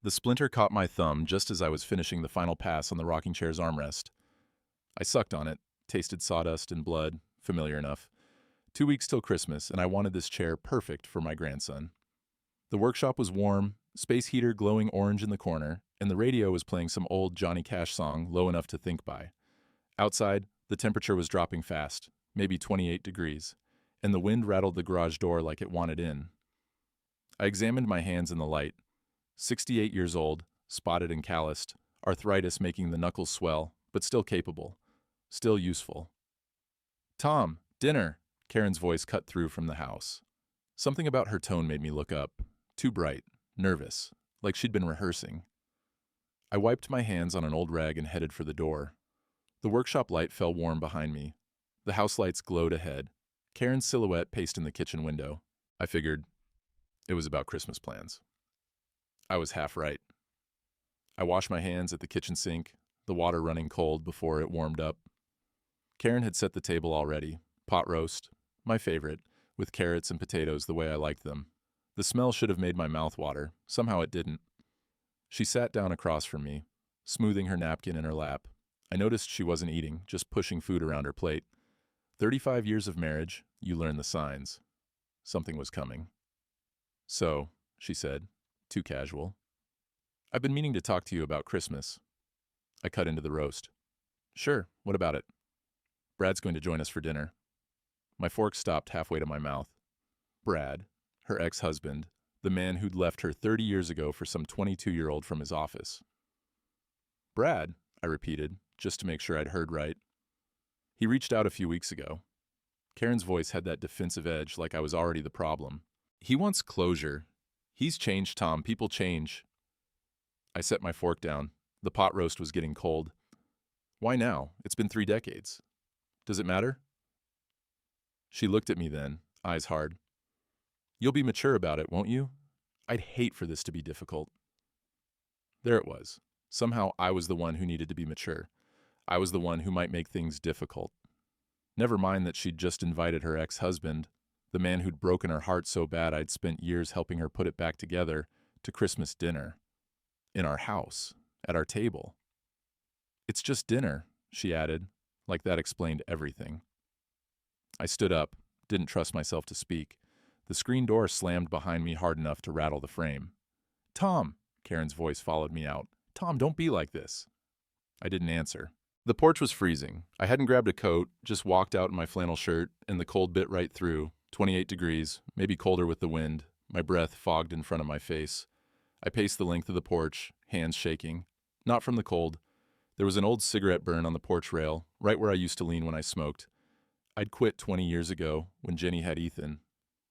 The splinter caught my thumb just as I was finishing the final pass on the rocking chair's armrest. I sucked on it, tasted sawdust and blood, familiar enough. 2 weeks till Christmas, and I wanted this chair perfect for my grandson. The workshop was warm, space heater glowing orange in the corner, and the radio was playing some old Johnny Cash song low enough to think by. Outside, the temperature was dropping fast, maybe 28 degrees, and the wind rattled the garage door like it wanted in. I examined my hands in the light. 68 years old, spotted and calloused, arthritis making the knuckles swell, but still capable, still useful. "Tom, dinner!" Karen's voice cut through from the house. Something about her tone made me look up, too bright, nervous, like she'd been rehearsing. I wiped my hands on an old rag and headed for the door. The workshop light fell warm behind me. The house lights glowed ahead. Karen's silhouette paced in the kitchen window. I figured it was about Christmas plans. I was half right. I washed my hands at the kitchen sink, the water running cold before it warmed up. Karen had set the table already, pot roast, my favorite, with carrots and potatoes the way I liked them. The smell should have made my mouth water. Somehow it didn't. She sat down across from me, smoothing her napkin in her lap. I noticed she wasn't eating, just pushing food around her plate. 35 years of marriage, you learn the signs. Something was coming. "So," she said, too casual, "I've been meaning to talk to you about Christmas." I cut into the roast. "Sure, what about it?" "Brad's going to join us for dinner." My fork stopped halfway to my mouth. Brad, her ex-husband, the man who'd left her 30 years ago for some 22-year-old from his office. "Brad," I repeated, just to make sure I'd heard right. "He reached out a few weeks ago." Karen's voice had that defensive edge, like I was already the problem. "He wants closure. He's changed, Tom. People change." I set my fork down. The pot roast was getting cold. "Why now? It's been 3 decades. Does it matter?" She looked at me then, eyes hard. "You'll be mature about it, won't you? I'd hate for this to be difficult." There it was. Somehow I was the one who needed to be mature. I was the one who might make things difficult. Never mind that she'd just invited her ex-husband, the man who'd broken her heart so bad I'd spent years helping her put it back together, to Christmas dinner. In our house, at our table. "It's just dinner," she added, like that explained everything. I stood up, didn't trust myself to speak. The screen door slammed behind me hard enough to rattle the frame. "Tom," Karen's voice followed me out. "Tom, don't be like this." I didn't answer. The porch was freezing. I hadn't grabbed a coat, just walked out in my flannel shirt, and the cold bit right through. 28 degrees, maybe colder with the wind, my breath fogged in front of my face. I paced the length of the porch, hands shaking. Not from the cold. There was an old cigarette burn on the porch rail, right where I used to lean when I smoked. I'd quit 20 years ago, when Jenny had Ethan.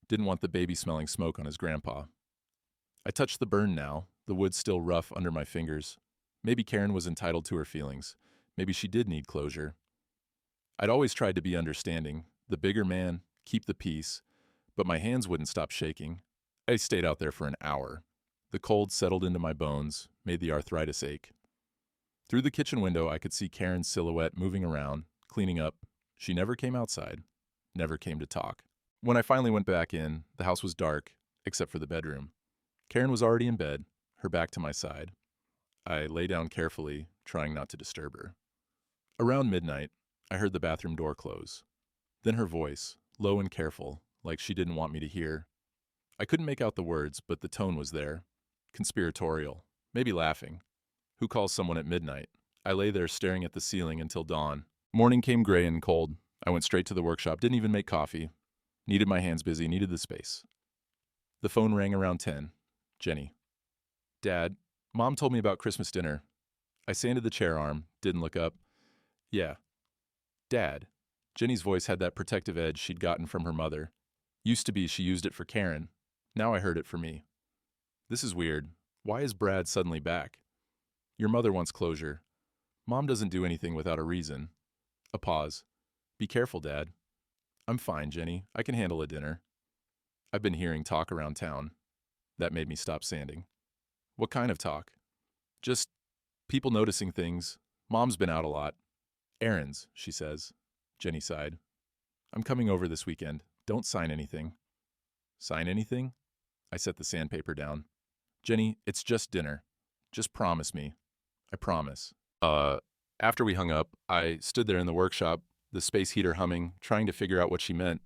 Didn't want the baby smelling smoke on his grandpa. I touched the burn now, the wood still rough under my fingers. Maybe Karen was entitled to her feelings. Maybe she did need closure. I'd always tried to be understanding, the bigger man, keep the peace, but my hands wouldn't stop shaking. I stayed out there for an hour. The cold settled into my bones, made the arthritis ache. Through the kitchen window, I could see Karen's silhouette moving around, cleaning up. She never came outside, never came to talk. When I finally went back in, the house was dark, except for the bedroom. Karen was already in bed, her back to my side. I lay down carefully, trying not to disturb her. Around midnight, I heard the bathroom door close. Then her voice, low and careful, like she didn't want me to hear. I couldn't make out the words, but the tone was there. Conspiratorial, maybe laughing. Who calls someone at midnight? I lay there staring at the ceiling until dawn. Morning came gray and cold. I went straight to the workshop, didn't even make coffee. Needed my hands busy, needed the space. The phone rang around 10. Jenny. "Dad, Mom told me about Christmas dinner." I sanded the chair arm, didn't look up. "Yeah." "Dad." Jenny's voice had that protective edge she'd gotten from her mother. Used to be she used it for Karen. Now I heard it for me. "This is weird. Why is Brad suddenly back?" "Your mother wants closure. Mom doesn't do anything without a reason." A pause. "Be careful, Dad." "I'm fine, Jenny. I can handle a dinner." I've been hearing talk around town. That made me stop sanding. "What kind of talk?" "Just people noticing things. Mom's been out a lot." "Errands," she says. Jenny sighed. "I'm coming over this weekend. Don't sign anything." "Sign anything?" I set the sandpaper down. "Jenny, it's just dinner. Just promise me. I promise. After we hung up, I stood there in the workshop, the space heater humming, trying to figure out what she meant.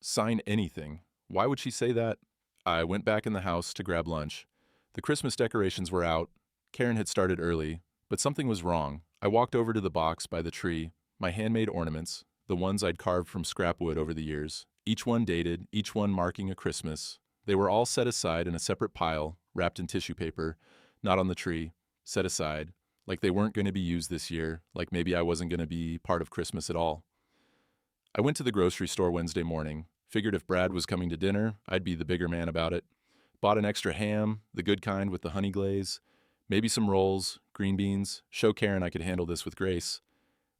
Sign anything. Why would she say that? I went back in the house to grab lunch. The Christmas decorations were out. Karen had started early, but something was wrong. I walked over to the box by the tree, my handmade ornaments, the ones I'd carved from scrap wood over the years, each one dated, each one marking a Christmas. They were all set aside in a separate pile, wrapped in tissue paper, not on the tree, set aside, like they weren't going to be used this year, like maybe I wasn't going to be part of Christmas at all. I went to the grocery store Wednesday morning, figured if Brad was coming to dinner, I'd be the bigger man about it. Bought an extra ham, the good kind with the honey glaze, maybe some rolls, green beans, show Karen I could handle this with grace.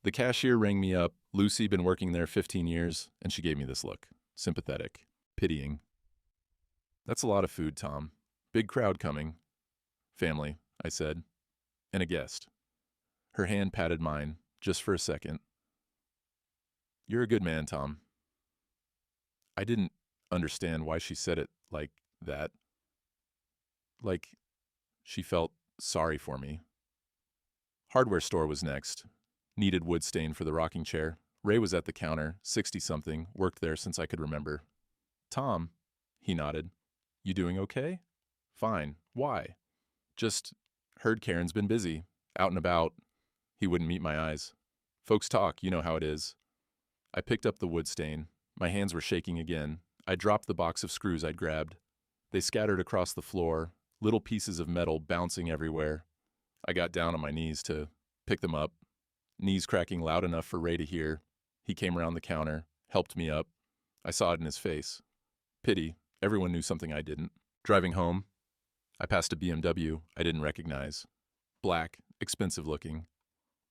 The cashier rang me up. Lucy been working there 15 years, and she gave me this look. Sympathetic. Pitying. That's a lot of food, Tom. Big crowd coming. Family, I said. And a guest. Her hand patted mine, just for a second. You're a good man, Tom. I didn't understand why she said it like that. Like she felt sorry for me. Hardware store was next. Needed wood stain for the rocking chair. Ray was at the counter, 60-something, worked there since I could remember. Tom, he nodded. You doing okay? Fine. Why? Just heard Karen's been busy, out and about. He wouldn't meet my eyes. Folks talk, you know how it is. I picked up the wood stain. My hands were shaking again. I dropped the box of screws I'd grabbed. They scattered across the floor, little pieces of metal bouncing everywhere. I got down on my knees to pick them up, knees cracking loud enough for Ray to hear. He came around the counter, helped me up. I saw it in his face. Pity, everyone knew something I didn't. Driving home, I passed a BMW I didn't recognize. Black, expensive looking.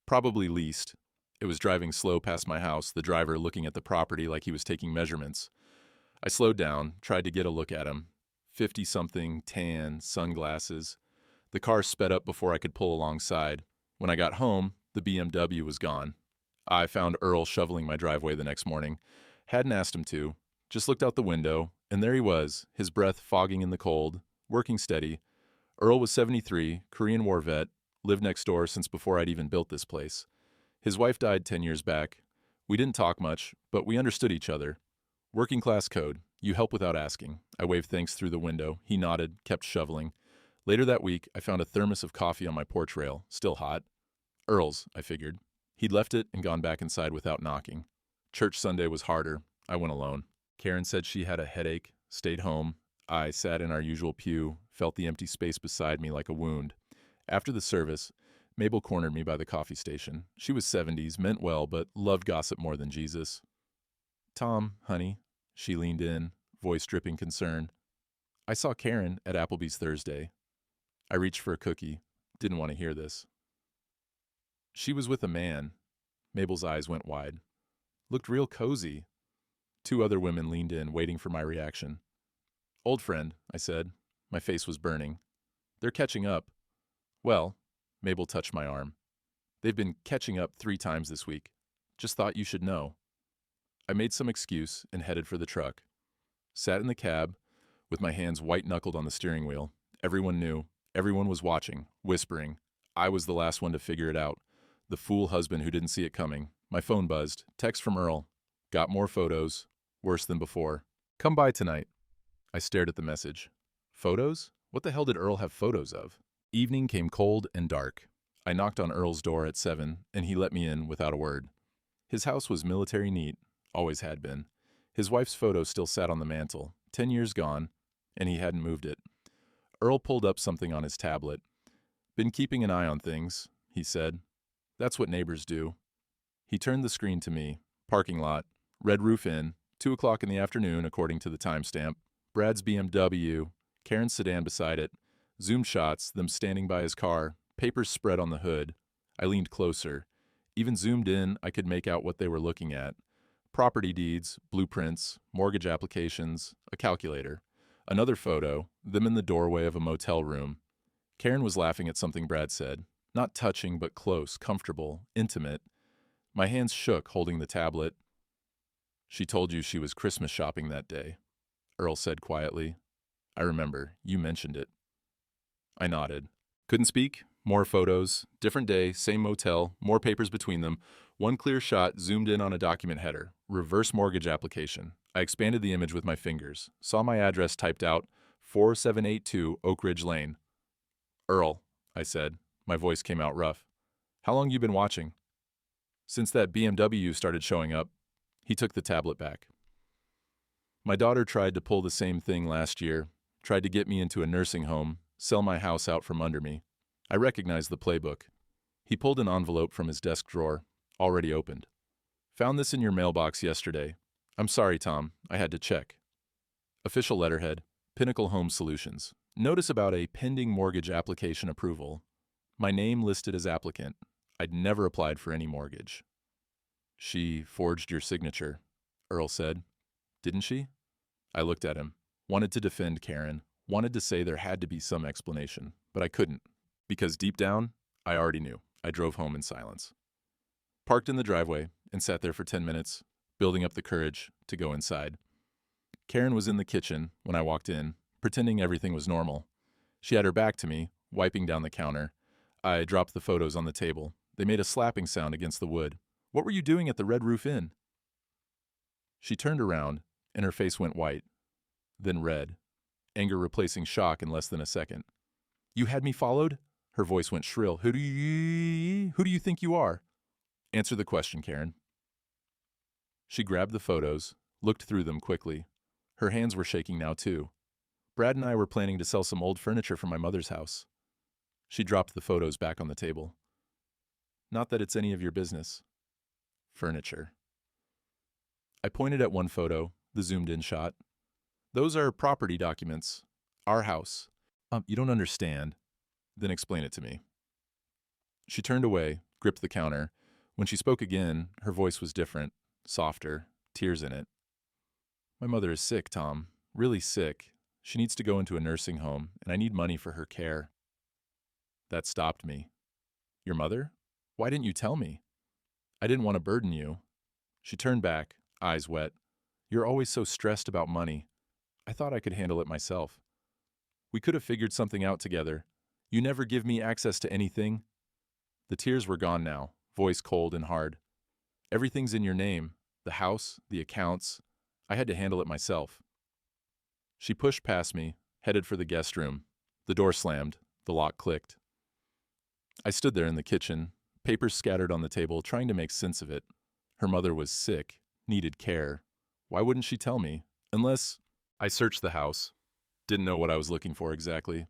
Probably leased. It was driving slow past my house, the driver looking at the property like he was taking measurements. I slowed down, tried to get a look at him. 50-something, tan, sunglasses. The car sped up before I could pull alongside. When I got home, the BMW was gone. I found Earl shoveling my driveway the next morning. Hadn't asked him to. Just looked out the window, and there he was, his breath fogging in the cold, working steady. Earl was 73, Korean War vet, lived next door since before I'd even built this place. His wife died 10 years back. We didn't talk much, but we understood each other. Working class code. You help without asking. I waved thanks through the window. He nodded, kept shoveling. Later that week, I found a thermos of coffee on my porch rail, still hot. Earl's, I figured. He'd left it and gone back inside without knocking. Church Sunday was harder. I went alone. Karen said she had a headache, stayed home. I sat in our usual pew, felt the empty space beside me like a wound. After the service, Mabel cornered me by the coffee station. She was 70s, meant well, but loved gossip more than Jesus. Tom, honey, she leaned in, voice dripping concern. I saw Karen at Applebee's Thursday. I reached for a cookie. Didn't want to hear this. She was with a man. Mabel's eyes went wide. Looked real cozy. Two other women leaned in, waiting for my reaction. Old friend, I said. My face was burning. They're catching up. Well, Mabel touched my arm. They've been catching up 3 times this week. Just thought you should know. I made some excuse and headed for the truck. Sat in the cab, with my hands white-knuckled on the steering wheel. Everyone knew. Everyone was watching, whispering. I was the last one to figure it out. The fool husband who didn't see it coming. My phone buzzed. Text from Earl. Got more photos. Worse than before. Come by tonight. I stared at the message. Photos? What the hell did Earl have photos of? Evening came cold and dark. I knocked on Earl's door at 7, and he let me in without a word. His house was military neat. Always had been. His wife's photo still sat on the mantel, 10 years gone, and he hadn't moved it. Earl pulled up something on his tablet. Been keeping an eye on things, he said. That's what neighbors do. He turned the screen to me. Parking lot. Red roof in. 2 o'clock in the afternoon, according to the timestamp. Brad's BMW. Karen's sedan beside it. Zoom shots, them standing by his car. Papers spread on the hood. I leaned closer. Even zoomed in, I could make out what they were looking at. Property deeds, blueprints, mortgage applications, a calculator. Another photo, them in the doorway of a motel room. Karen was laughing at something Brad said. Not touching, but close, comfortable, intimate. My hands shook, holding the tablet. She told you she was Christmas shopping that day, Earl said quietly. I remember, you mentioned it. I nodded. Couldn't speak? More photos. Different day, same motel, more papers between them. One clear shot zoomed in on a document header. Reverse mortgage application. I expanded the image with my fingers. Saw my address typed out, 4782 Oak Ridge Lane. Earl, I said. My voice came out rough. How long you been watching? Since that BMW started showing up. He took the tablet back. My daughter tried to pull the same thing last year. Tried to get me into a nursing home, sell my house out from under me. I recognized the playbook. He pulled an envelope from his desk drawer, already opened. Found this in your mailbox yesterday. I'm sorry, Tom. I had to check. Official letterhead, Pinnacle Home Solutions. Notice about a pending mortgage application approval. My name listed as applicant. I'd never applied for any mortgage. She forged your signature, Earl said. Didn't she? I looked at him. Wanted to defend Karen. Wanted to say there had to be some explanation, but I couldn't. Because deep down, I already knew. I drove home in silence. Parked in the driveway and sat there for 10 minutes, building up the courage to go inside. Karen was in the kitchen when I walked in, pretending everything was normal. She had her back to me, wiping down the counter. I dropped the photos on the table. They made a slapping sound against the wood. What were you doing at the Red Roof Inn? She turned around, and her face went white, then red, anger replacing shock in less than a second. You had me followed? Her voice went shrill. Who do you think you are? Answer the question, Karen. She grabbed the photos, looked through them quickly. Her hands were shaking now, too. Brad and I were planning to sell some old furniture from my mother's house. She dropped the photos back on the table. Not that it's any of your business. Furniture. I pointed at one photo, the zoomed-in shot. Those are property documents. Our house. You don't understand. Then explain it to me. She turned away, gripped the counter. When she spoke again, her voice was different, softer, tears in it. My mother is sick, Tom. Really sick. She needs to go into a nursing home, and I need money for her care. That stopped me. Your mother? Why didn't you tell me? I didn't want to burden you. She turned back, eyes wet. You're always so stressed about money. I thought I could handle it myself. We could have figured something out together. You never give me access to anything. The tears were gone now, voice cold and hard. Everything's in your name, the house, the accounts. I had to handle it myself. She pushed past me, headed for the guest room. The door slammed, the lock clicked. I stood there in the kitchen, papers scattered on the table, trying to make sense of it. Her mother was sick, needed care. Why wouldn't she tell me? Unless I searched the house. Didn't know what I was looking for exactly.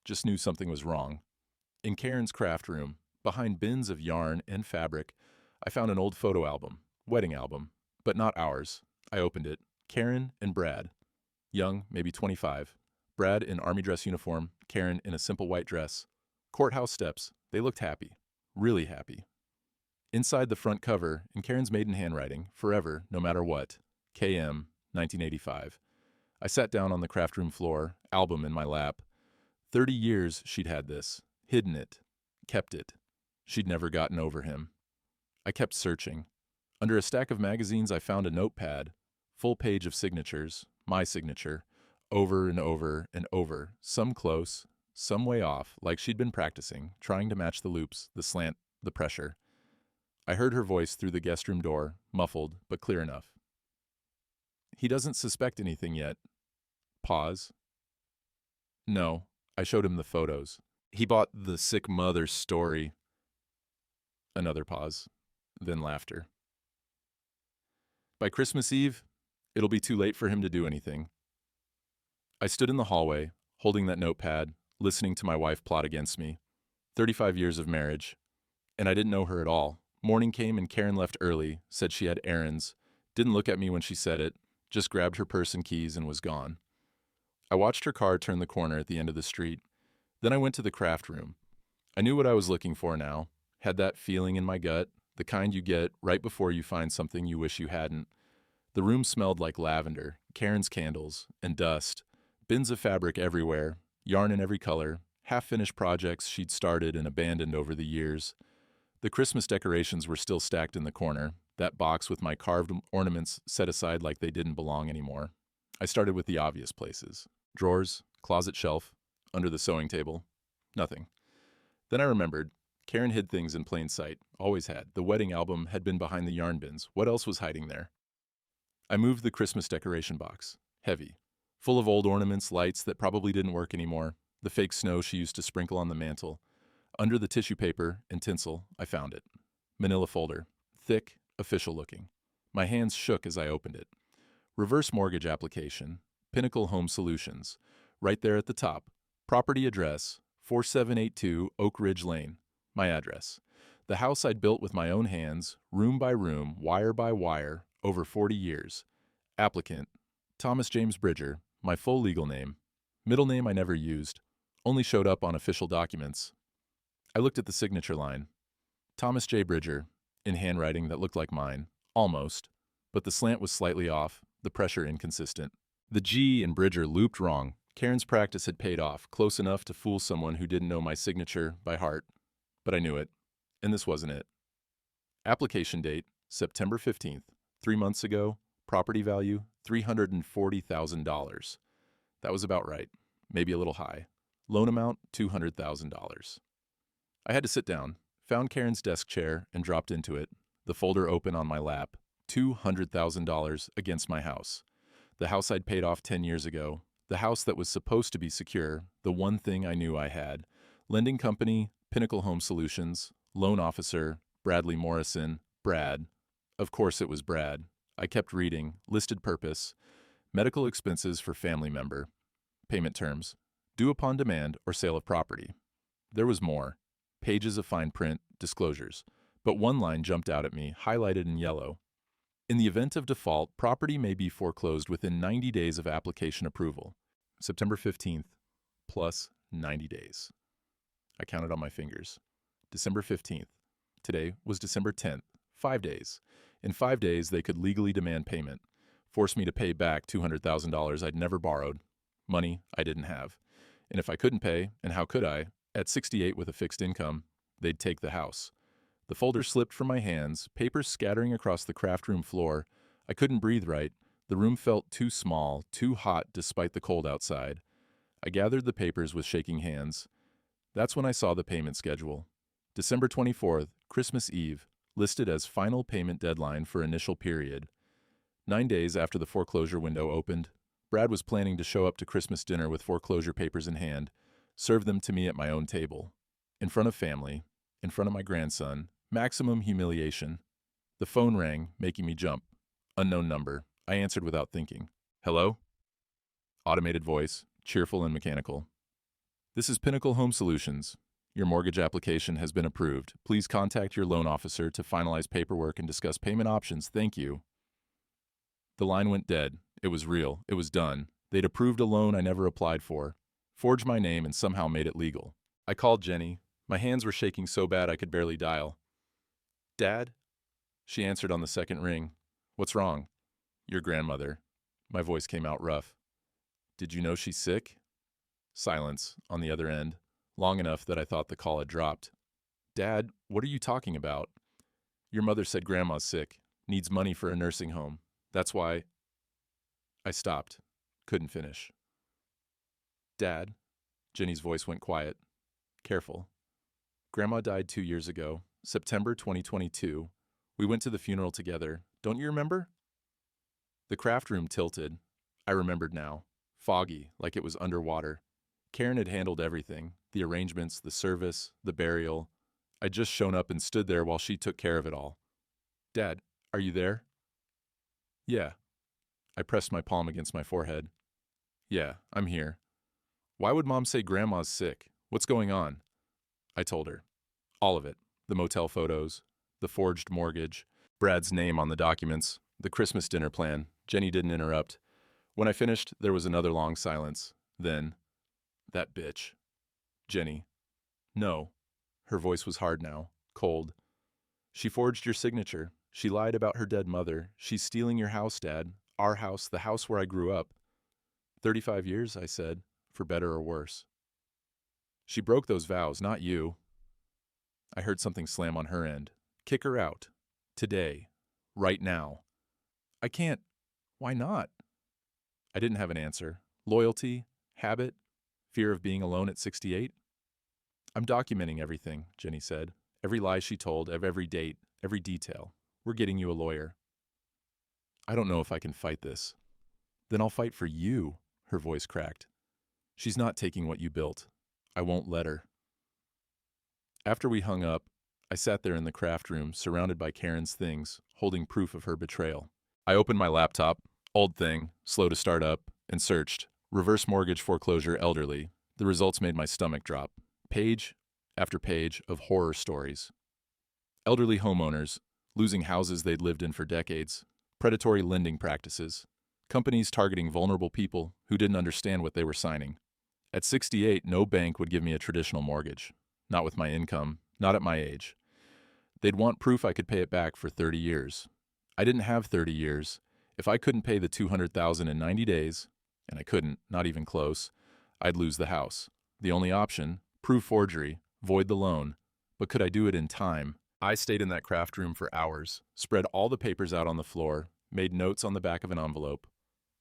Just knew something was wrong. In Karen's craft room, behind bins of yarn and fabric, I found an old photo album, wedding album, but not ours. I opened it. Karen and Brad. Young, maybe 25. Brad in army dress uniform, Karen in a simple white dress. Courthouse steps. They looked happy. Really happy. Inside the front cover, in Karen's maiden handwriting, forever, no matter what, KM, 1985. I sat down on the craft room floor, album in my lap. 30 years she'd had this, hidden it, kept it. She'd never gotten over him. I kept searching. Under a stack of magazines, I found a notepad, full page of signatures, my signature, over and over and over, some close, some way off, like she'd been practicing, trying to match the loops, the slant, the pressure. I heard her voice through the guest room door, muffled, but clear enough. He doesn't suspect anything yet. Pause. No, I showed him the photos. He bought the sick mother's story. Another pause, then laughter. By Christmas Eve, it'll be too late for him to do anything. I stood in the hallway, holding that notepad, listening to my wife plot against me. 35 years of marriage. And I didn't know her at all. Morning came and Karen left early, said she had errands, didn't look at me when she said it, just grabbed her purse and keys and was gone. I watched her car turn the corner at the end of the street. Then I went to the craft room. I knew what I was looking for now, had that feeling in my gut, the kind you get right before you find something you wish you hadn't. The room smelled like lavender, Karen's candles, and dust, bins of fabric everywhere, yarn in every color, half-finished projects she'd started and abandoned over the years. The Christmas decorations were still stacked in the corner, that box with my carved ornaments set aside like they didn't belong anymore. I started with the obvious places. Drawers, closet shelf, under the sewing table. Nothing. Then I remembered. Karen hid things in plain sight. Always had. The wedding album had been behind the yarn bins. What else was hiding there? I moved the Christmas decoration box. Heavy. Full of old ornaments, lights that probably didn't work anymore, the fake snow she used to sprinkle on the mantel. Under the tissue paper and tinsel, I found it. Manila folder. Thick, official looking. My hands shook as I opened it. Reverse mortgage application. Pinnacle Home Solutions. Right there at the top. Property address, 4782 Oak Ridge Lane. My address. The house I'd built with my own hands, room by room, wire by wire, over 40 years. Applicant, Thomas James Bridger, my full legal name. Middle name I never used, only showed up on official documents. I looked at the signature line. Thomas J. Bridger, in handwriting that looked like mine, almost, but the slant was slightly off, the pressure inconsistent. The G in Bridger looped wrong. Karen's practice had paid off, close enough to fool someone who didn't know my signature by heart. But I knew it, and this wasn't it. Application date, September 15th, 3 months ago, property value, $340,000. That was about right, maybe a little high. Loan amount, $200,000. I had to sit down, found Karen's desk chair, and dropped into it, the folder open on my lap. $200,000 against my house. The house I'd paid off 10 years ago, the house that was supposed to be secure, the one thing I knew I had. Lending company, Pinnacle Home Solutions, loan officer, Bradley Morrison, Brad. Of course it was Brad. I kept reading, listed purpose, medical expenses for family member, payment terms, due upon demand or sale of property. There was more, pages of fine print, disclosures, but one line jumped out at me, highlighted in yellow. In the event of default, property may be foreclosed within 90 days of application approval. September 15th, plus 90 days. I counted on my fingers. December 15th. Today was December 10th. 5 days. In 5 days, they could legally demand payment, force me to pay back $200,000 I'd never borrowed, money I didn't have. And if I couldn't pay, and how could I, at 68 with a fixed income, they'd take the house. The folder slipped from my hands, papers scattering across the craft room floor. I couldn't breathe right. The room felt too small, too hot despite the cold outside. I gathered the papers with shaking hands. That's when I saw the payment schedule. December 24th, Christmas Eve, listed as final payment deadline for initial period. 9 days after the foreclosure window opened, Brad was planning to show up to Christmas dinner with foreclosure papers in hand, serve them to me at my own table. In front of family, in front of my grandson, maximum humiliation. The phone rang, making me jump. Unknown number. I answered without thinking. Hello? Automated voice, cheerful and mechanical. This is Pinnacle Home Solutions. Your mortgage application has been approved. Please contact your loan officer to finalize paperwork and discuss payment options. Thank you. The line went dead. It was real. It was done. They'd approved a loan I never applied for, forged my name, and somehow made it legal. I called Jenny. My hands were shaking so bad I could barely dial. Dad? She answered on the second ring. What's wrong? Your grandmother. My voice came out rough. Did you know she's sick? Silence on the other end, long enough that I thought the call had dropped. Dad, what are you talking about? Your mother said Grandma's sick, needs money for a nursing home. That's why... I stopped. Couldn't finish. Dad? Jenny's voice went quiet. Careful. Grandma died 2 years ago, September 2022. We went to the funeral together. Don't you remember? The craft room tilted. I remembered now. Foggy, like it was underwater. Karen had handled everything. The arrangements, the service, the burial. I'd just shown up and stood there while she took care of it all. Dad, are you there? Yeah. I pressed my palm against my forehead. Yeah, I'm here. Why would Mom say Grandma's sick? What's going on? I told her. All of it. The motel photos, the forged mortgage, Brad's name on the documents, the Christmas dinner plan. Jenny didn't interrupt. When I finished, there was another long silence. Then, that bitch. Jenny. No. Her voice was hard now, cold. She forged your signature. She lied about her dead mother. She's stealing your house, Dad. Our house, the house where I grew up. 35 years, I said, for better or worse. She broke those vows, not you. I heard something slam on her end. Kick her out. Today. Right now. I can't. Why not? I didn't have an answer. Loyalty? Habit? Fear of being alone at 68? I'm documenting everything, Jenny said. Every lie she told, of every date, every detail. We're getting you a lawyer. I don't know if I can fight this. Then I'll fight for you, her voice cracked. She's not taking what you built. I won't let her. After we hung up, I sat there in the craft room, surrounded by Karen's things, holding proof of her betrayal. I opened my laptop, old thing, slow to start up, and searched. Reverse mortgage foreclosure elderly. The results made my stomach drop. Page after page of horror stories. Elderly homeowners, losing houses they'd lived in for decades. Predatory lending practices. Companies targeting vulnerable people who didn't understand what they were signing. At 68, no bank would give me a traditional mortgage. Not with my income, not at my age. They'd want proof I could pay it back for 30 years. I didn't have 30 years. If I couldn't pay the $200,000 in 90 days, and I couldn't, not even close, I'd lose the house. The only option, prove forgery, void the loan. But could I do it in time? I stayed in that craft room for hours, spread all the papers out on the floor, made notes on the back of an envelope.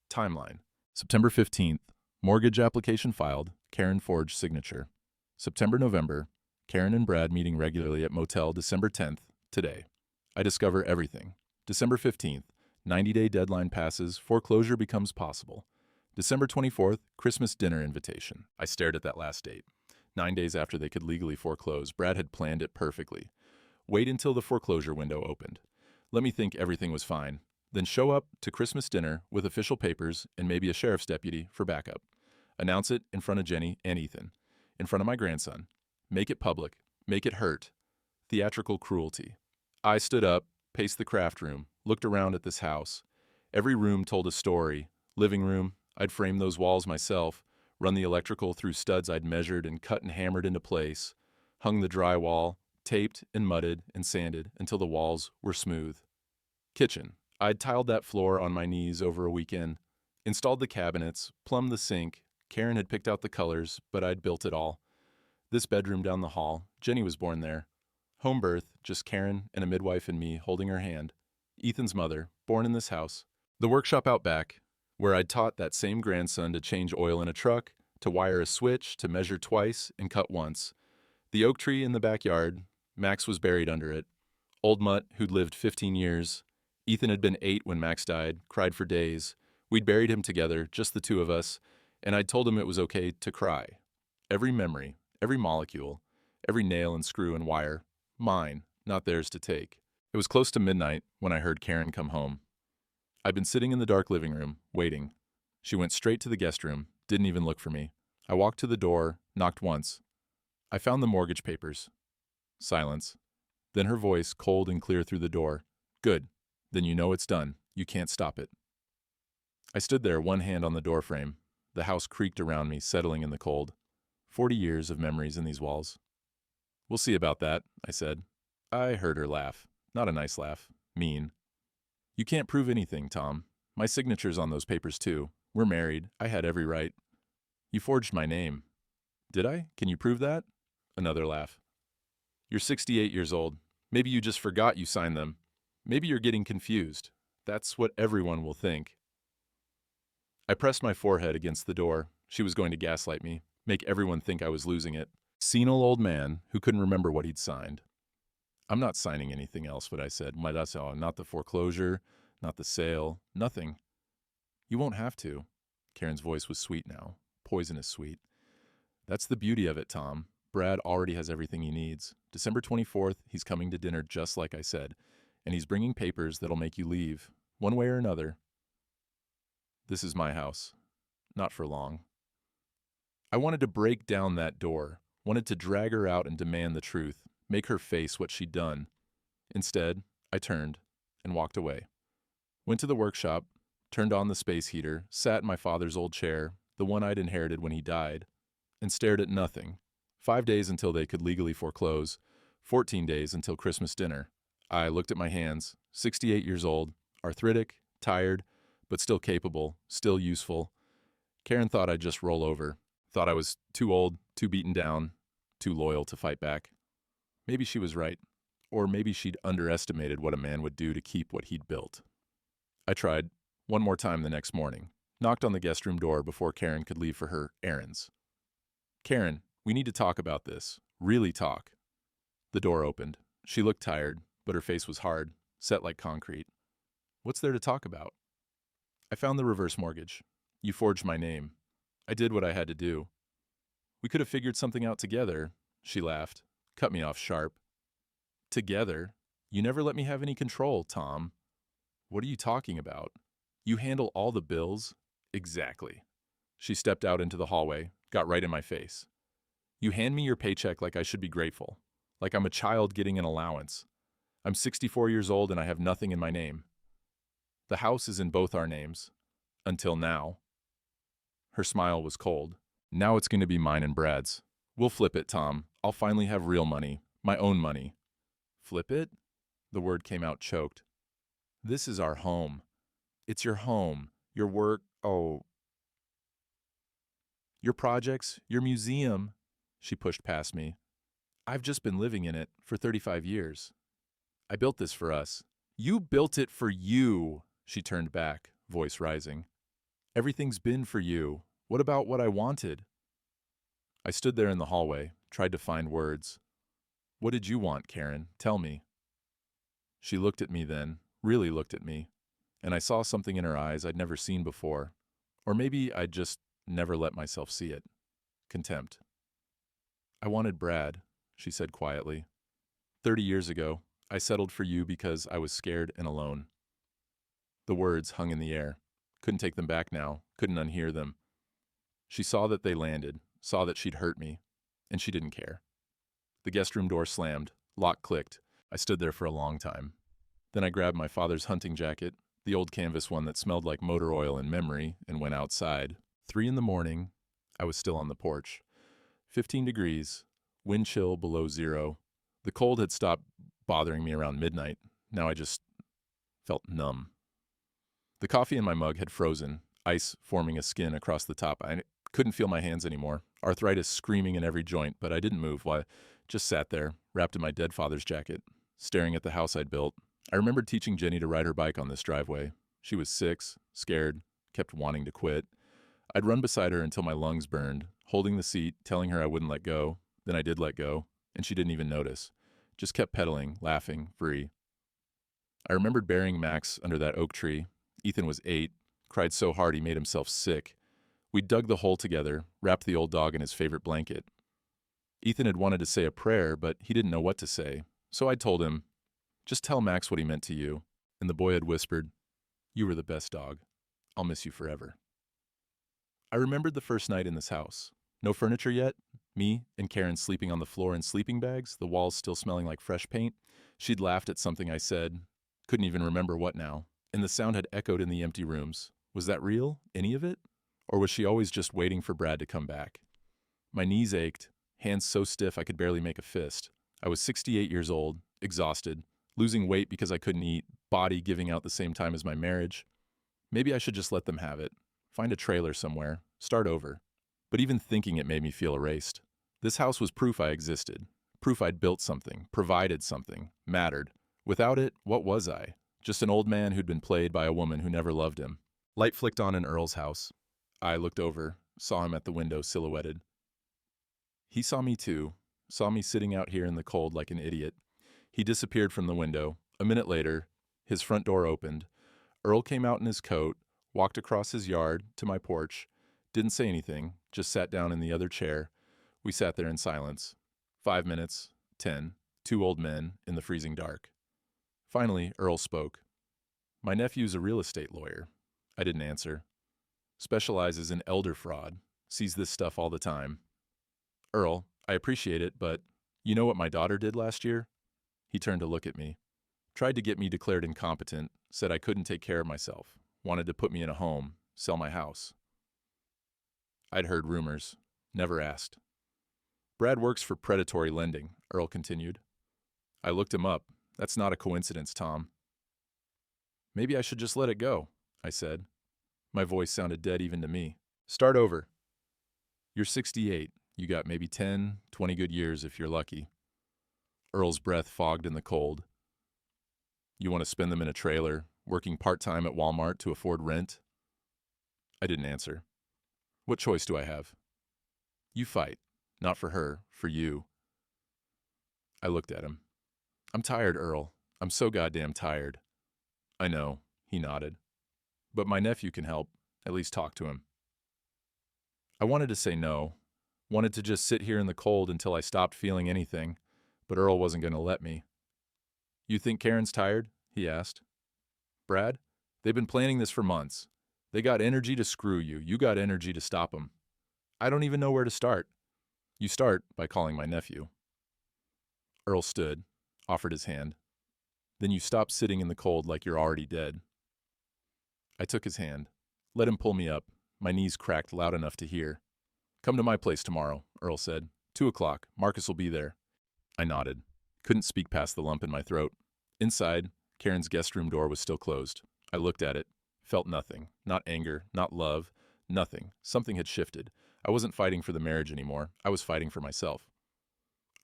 Timeline. September 15th, mortgage application filed, Karen forged signature. September-November, Karen and Brad meeting regularly at motel. December 10th, today. I discover everything. December 15th, 90-day deadline passes, foreclosure becomes possible. December 24th, Christmas dinner invitation. I stared at that last date. 9 days after they could legally foreclose, Brad had planned it perfectly. Wait until the foreclosure window opened. Let me think everything was fine. Then show up to Christmas dinner with official papers and maybe a sheriff's deputy for backup. Announce it in front of Jenny and Ethan. In front of my grandson. Make it public. Make it hurt. Theatrical cruelty. I stood up, paced the craft room, looked around at this house. Every room told a story. Living room, I'd frame those walls myself, run the electrical through studs I'd measured and cut and hammered into place, hung the drywall, taped and mudded and sanded until the walls were smooth. Kitchen. I'd tiled that floor on my knees over a weekend, installed the cabinets, plumbed the sink. Karen had picked out the colors, but I'd built it all. This bedroom down the hall, Jenny was born there. Home birth, just Karen and a midwife and me holding her hand. Ethan's mother, born in this house. The workshop out back, where I'd taught that same grandson to change oil in a truck, to wire a switch, to measure twice and cut once. The oak tree in the backyard, Max was buried under it. Old Mutt, who'd lived 15 years. Ethan had been 8 when Max died, cried for days. We'd buried him together, just the two of us, and I'd told him it was okay to cry. Every memory, every molecule, every nail and screw and wire, mine, not theirs to take. It was close to midnight when I heard Karen come home. I'd been sitting in the dark living room, waiting. She went straight to the guest room, didn't even look for me. I walked to the door, knocked once. I found the mortgage papers. Silence. Then her voice, cold and clear through the door. Good. Then you know it's done. You can't stop it. I stood there, one hand on the doorframe. The house creaked around me, settling in the cold. 40 years of memories in these walls. We'll see about that, I said. I heard her laugh. Not a nice laugh. Mean. You can't prove anything, Tom. My signature's on those papers, too. We're married. I had every right. You forged my name. Did I? Can you prove that? Another laugh. You're 68 years old. Maybe you just forgot you signed them. Maybe you're getting confused. That's what everyone will think. I pressed my forehead against the door. She was going to gaslight me, make everyone think I was losing it. Senile old man who couldn't remember what he'd signed. I'm not signing anything else, what I said. That's all. Not the foreclosure, not the sale, nothing. You won't have to. Karen's voice was sweet now, poisonous sweet. That's the beauty of it, Tom. Brad already has everything he needs. December 24th, he's coming to dinner just like I said. And he's bringing papers that'll make you leave, one way or another. This is my house. Not for long. I wanted to break down that door, wanted to drag her out and demand the truth, make her face what she'd done. Instead, I turned and walked away. Went to the workshop, turned on the space heater, sat in my father's old chair, the one I'd inherited when he died, and stared at nothing. 5 days until they could legally foreclose, 14 days until Christmas dinner. I looked at my hands, 68 years old, arthritic, tired, but still capable, still useful. Karen thought I'd just roll over, thought I was too old, too beaten down, too loyal to fight back. Maybe she was right, or maybe she'd underestimated what a man would do to keep what he'd built. I tried, one more time the next morning, knocked on the guest room door before Karen could leave for her errands. Karen, we need to talk about this. Really talk. The door opened. She looked tired, but her face was hard, set like concrete. What's there to talk about? I found the reverse mortgage. You forged my name. I did what I had to do. We could have figured something out together, she laughed, cut me off sharp. Together? You never let me have any control, Tom. What are you talking about? You handle all the bills? Exactly. She stepped out into the hallway, got right in my face. You hand me your paycheck like I should be grateful, like I'm a child getting an allowance. I'm 64 years old and I have nothing in my name. The house is in both our names. Until now. Her smile was cold. Now it's going to be mine and Brad's. We'll flip it, Tom. I'll finally have real money. My own money. Flip it? The word came out choked. This is our home. It's your home. Your work. Oh. Your projects. Your museum. She pushed past me. I've just been living in it for 35 years. I built this for us. You built it for you. She turned back, voice rising. Everything's been for you. What about what I wanted? I stood there in the hallway, tried to find words. What did you want, Karen? Tell me. She looked at me then, really looked at me, and I saw something in her eyes I'd never seen before. Or maybe I'd just never let myself see it. Contempt. I wanted Brad, she said quietly. 30 years ago, I settled for you because I was scared and alone. The words hung in the air. Couldn't take them back now, couldn't unhear them. She saw that they landed, saw that she'd hurt me, and she didn't care. The guest room door slammed, lock clicked. I stood there for a long time. Then I grabbed my father's hunting jacket, the old canvas one that smelled like motor oil and memory, and went outside. 3 a.m, I was still on the porch. 15 degrees, wind chill below zero. The cold had stopped bothering me around midnight. Now I just felt numb. The coffee in my mug had frozen, ice forming a skin across the top. I couldn't feel my hands anymore, arthritis screaming in every joint, but I didn't move. I just sat there, wrapped in my dead father's jacket, staring at the house I'd built. I remembered teaching Jenny to ride her bike on this driveway. She was 6, scared, kept wanting to quit. I'd run beside her until my lungs burned, holding the seat, telling her I wouldn't let go. Then I did let go, and she didn't even notice. Just kept pedaling, laughing, free. I remembered burying Max under that oak tree. Ethan was 8, cried so hard he made himself sick. We dug the hole together, wrapped the old dog in his favorite blanket. Ethan had wanted to say a prayer, but he didn't know what to say. So I told him, just tell Max what he meant to you. And the boy had whispered, you were the best dog. I'll miss you forever. I remembered the first night in this house. No furniture yet. Me and Karen sleeping on the floor in sleeping bags, the walls still smelling like fresh paint. She'd laughed at something I said. Couldn't even remember what now. And the sound had echoed in the empty rooms. Was that real? Any of it? Or was she always just waiting for Brad to come back? My knees ached, hands so stiff I could barely make a fist. I was 68 years old, exhausted, losing weight because I couldn't eat, body giving out the same time as my marriage. Maybe I should just let them have it. Find a trailer somewhere, start over. But even thinking it made me feel erased. This house was proof I existed, proof I'd built something, provided something, mattered. Without it, what was I? Just an old man who'd been played by a woman who never loved him. Light flicked on in Earl's house. I looked over, saw him at the window silhouetted. He saw me too, saw me sitting out here in the cold like an idiot. He disappeared from the window. A minute later, his front door opened. Earl came out in his coat, walked across his yard to my porch, didn't say anything, just sat down in the other chair. We sat there in silence. 5 minutes, 10, 2 old men in the freezing dark. Finally, Earl spoke. My nephew's a real estate lawyer. I didn't answer. Specializes in elder fraud. Sees this stuff all the time. Earl, I appreciate it, but you know what my daughter did last year? He turned to look at me. Tried to get me declared incompetent, said I couldn't take care of myself, wanted to put me in a home, sell my house. I'd heard rumors, never asked. Brad works for predatory lending, Earl continued. I looked him up. That's not a coincidence, Tom. Maybe I should just let it go, I said. My voice sounded dead even to me. Start over. You're 68. You got maybe 10, 20 good years if you're lucky. Earl's breath fogged in the cold. You want to spend them in a trailer, working part-time at Walmart to afford rent? I didn't answer. What choice do I have? You fight. Not for her, for you. I looked at him. I'm tired, Earl. I'm so goddamn tired. I know, he nodded. But my nephew can help. At least talk to him. I wanted to say no. Wanted to just sit here in the cold until I stopped feeling anything, but Earl wasn't going to let me. You think Karen's tired? He asked. Brad? They've been planning this for months. They got energy to screw you. You got energy to stop them. I don't even know where to start. You start by calling my nephew. Earl stood, offered his hand. Then you stop sitting in the cold like you're already dead. I took his hand, let him pull me up. My knees cracked loud enough to hear. Come to my place tomorrow, Earl said. 2 o'clock. Marcus will be there. I nodded. Couldn't speak past the lump in my throat. Inside, Karen's guest room door was still closed. I looked at it, felt nothing. Not anger, not love, nothing. Something had shifted. I wasn't fighting for the marriage anymore. I was fighting for myself.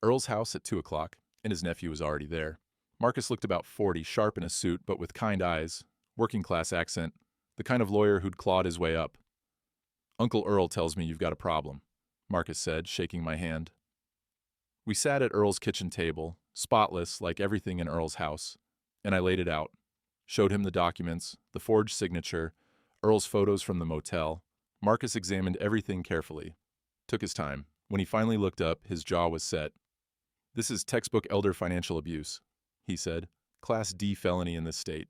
Earl's house at 2 o'clock, and his nephew was already there. Marcus looked about 40, sharp in a suit, but with kind eyes, working-class accent, the kind of lawyer who'd clawed his way up. Uncle Earl tells me you've got a problem, Marcus said, shaking my hand. We sat at Earl's kitchen table, spotless like everything in Earl's house, and I laid it out. Showed him the documents, the forged signature, Earl's photos from the motel. Marcus examined everything carefully. Took his time. When he finally looked up, his jaw was set. This is textbook elder financial abuse, he said. Class D felony in this state.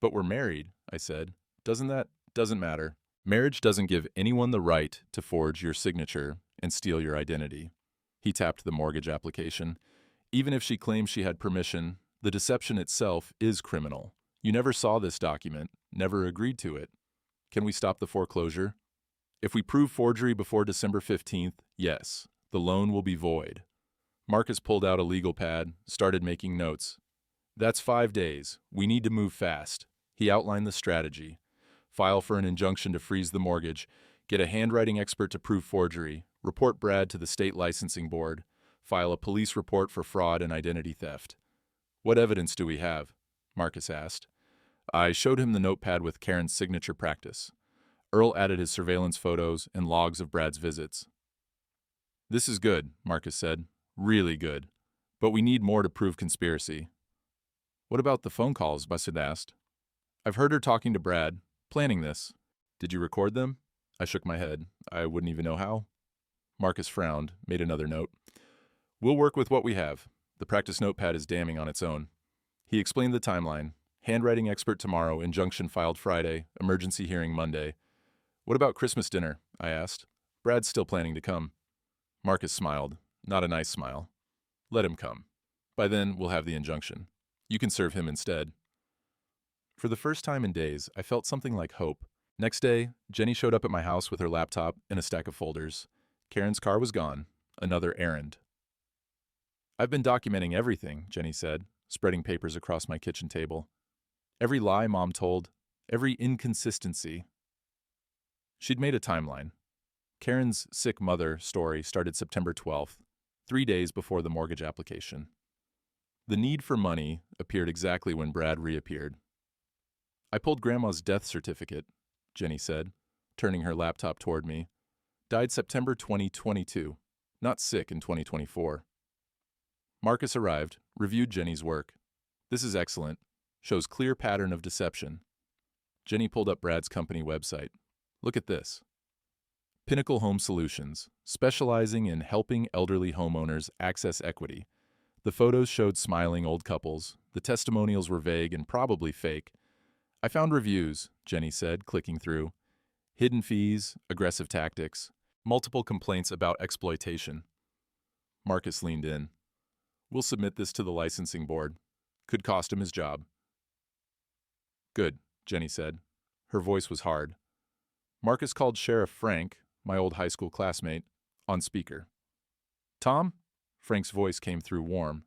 But we're married, I said. Doesn't matter. Marriage doesn't give anyone the right to forge your signature and steal your identity. He tapped the mortgage application. Even if she claims she had permission, the deception itself is criminal. You never saw this document, never agreed to it. Can we stop the foreclosure? If we prove forgery before December 15th, yes, the loan will be void. Marcus pulled out a legal pad, started making notes. That's 5 days. We need to move fast. He outlined the strategy. File for an injunction to freeze the mortgage, get a handwriting expert to prove forgery, report Brad to the state licensing board, file a police report for fraud and identity theft. What evidence do we have? Marcus asked. I showed him the notepad with Karen's signature practice. Earl added his surveillance photos and logs of Brad's visits. This is good, Marcus said. Really good. But we need more to prove conspiracy. What about the phone calls? Busted asked. I've heard her talking to Brad, planning this. Did you record them? I shook my head. I wouldn't even know how. Marcus frowned, made another note. We'll work with what we have. The practice notepad is damning on its own. He explained the timeline. Handwriting expert tomorrow, injunction filed Friday, emergency hearing Monday. What about Christmas dinner? I asked. Brad's still planning to come. Marcus smiled. Not a nice smile. Let him come. By then, we'll have the injunction. You can serve him instead. For the first time in days, I felt something like hope. Next day, Jenny showed up at my house with her laptop and a stack of folders. Karen's car was gone. Another errand. I've been documenting everything, Jenny said, spreading papers across my kitchen table. Every lie Mom told, every inconsistency. She'd made a timeline. Karen's sick mother story started September 12th, 3 days before the mortgage application. The need for money appeared exactly when Brad reappeared. I pulled Grandma's death certificate, Jenny said, turning her laptop toward me. Died September 2022, not sick in 2024. Marcus arrived, reviewed Jenny's work. This is excellent. Shows clear pattern of deception. Jenny pulled up Brad's company website. Look at this. Pinnacle Home Solutions, specializing in helping elderly homeowners access equity. The photos showed smiling old couples. The testimonials were vague and probably fake. I found reviews, Jenny said, clicking through. Hidden fees, aggressive tactics, multiple complaints about exploitation. Marcus leaned in. We'll submit this to the licensing board. Could cost him his job. Good, Jenny said. Her voice was hard. Marcus called Sheriff Frank, my old high school classmate, on speaker. Tom? Frank's voice came through warm.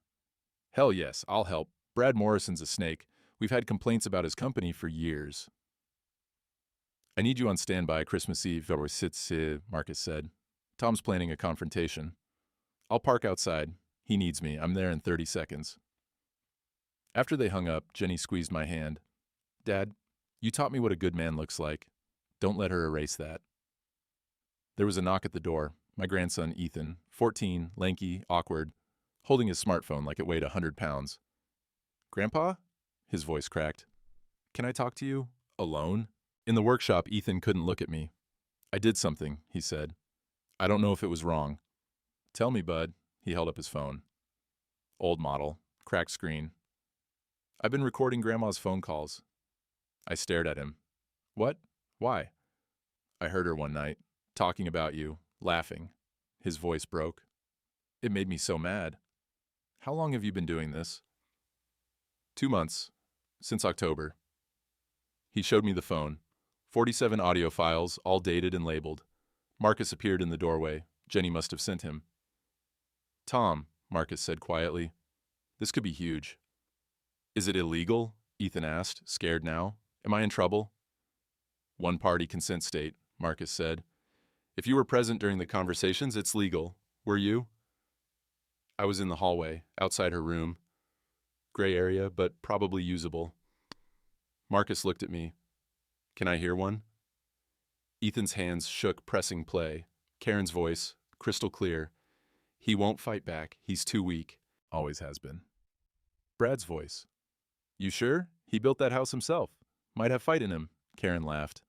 Hell yes, I'll help. Brad Morrison's a snake. We've had complaints about his company for years. I need you on standby Christmas Eve, Marcus said. Tom's planning a confrontation. I'll park outside. He needs me. I'm there in 30 seconds. After they hung up, Jenny squeezed my hand. Dad, you taught me what a good man looks like. Don't let her erase that. There was a knock at the door. My grandson, Ethan, 14, lanky, awkward. holding his smartphone like it weighed 100 pounds. "Grandpa?" His voice cracked. "Can I talk to you? Alone?" In the workshop, Ethan couldn't look at me. "I did something," he said. "I don't know if it was wrong." "Tell me, bud." He held up his phone. Old model, cracked screen. "I've been recording Grandma's phone calls." I stared at him. "What? Why?" "I heard her one night, talking about you, laughing." His voice broke. "It made me so mad." "How long have you been doing this?" 2 months. Since October." He showed me the phone. 47 audio files, all dated and labeled. Marcus appeared in the doorway. Jenny must have sent him. "Tom," Marcus said quietly, "this could be huge." "Is it illegal?" Ethan asked, scared now. "Am I in trouble?" "One-party consent state," Marcus said. "If you were present during the conversations, it's legal. Were you?" "I was in the hallway, outside her room. Gray area, but probably usable." Marcus looked at me. "Can I hear one?" Ethan's hands shook, pressing play. Karen's voice, crystal clear. "He won't fight back. He's too weak." Always has been. Brad's voice. "You sure? He built that house himself. Might have fight in him." Karen laughed.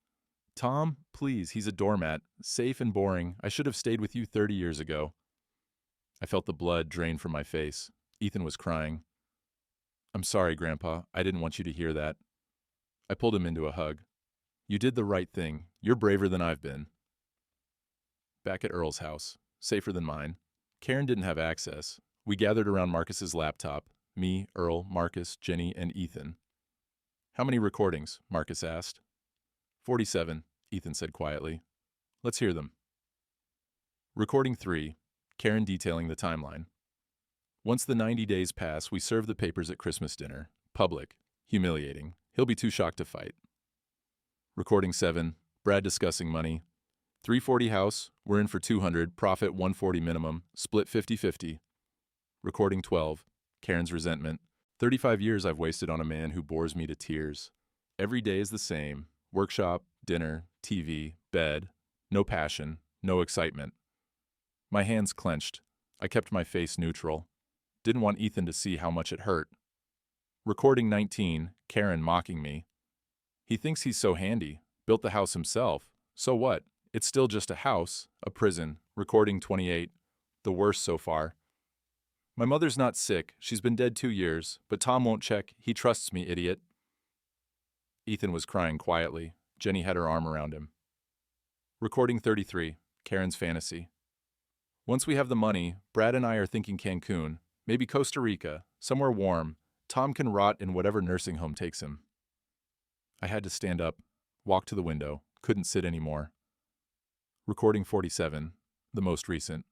"Tom, please, he's a doormat. Safe and boring. I should have stayed with you 30 years ago." I felt the blood drain from my face. Ethan was crying. "I'm sorry, Grandpa. I didn't want you to hear that." I pulled him into a hug. "You did the right thing. You're braver than I've been." Back at Earl's house, safer than mine. Karen didn't have access. We gathered around Marcus's laptop. Me, Earl, Marcus, Jenny, and Ethan. "How many recordings?" Marcus asked. 47, Ethan said quietly. "Let's hear them." Recording 3, Karen detailing the timeline. "Once the 90 days pass, we serve the papers at Christmas dinner. Public. Humiliating. He'll be too shocked to fight." Recording 7, Brad discussing money. 340 house, we're in for 200, profit 140 minimum, split 50-50. Recording 12, Karen's resentment. 35 years I've wasted on a man who bores me to tears. Every day is the same. Workshop, dinner, TV, bed. No passion, no excitement. My hands clenched. I kept my face neutral. Didn't want Ethan to see how much it hurt. Recording 19, Karen mocking me. "He thinks he's so handy. Built the house himself. So what? It's still just a house, a prison." Recording 28, the worst so far. "My mother's not sick. She's been dead 2 years, but Tom won't check. He trusts me, idiot." Ethan was crying quietly. Jenny had her arm around him. Recording 33, Karen's fantasy. "Once we have the money, Brad and I are thinking Cancun, maybe Costa Rica, somewhere warm. Tom can rot in whatever nursing home takes him." I had to stand up, walk to the window, couldn't sit anymore. Recording 47, the most recent.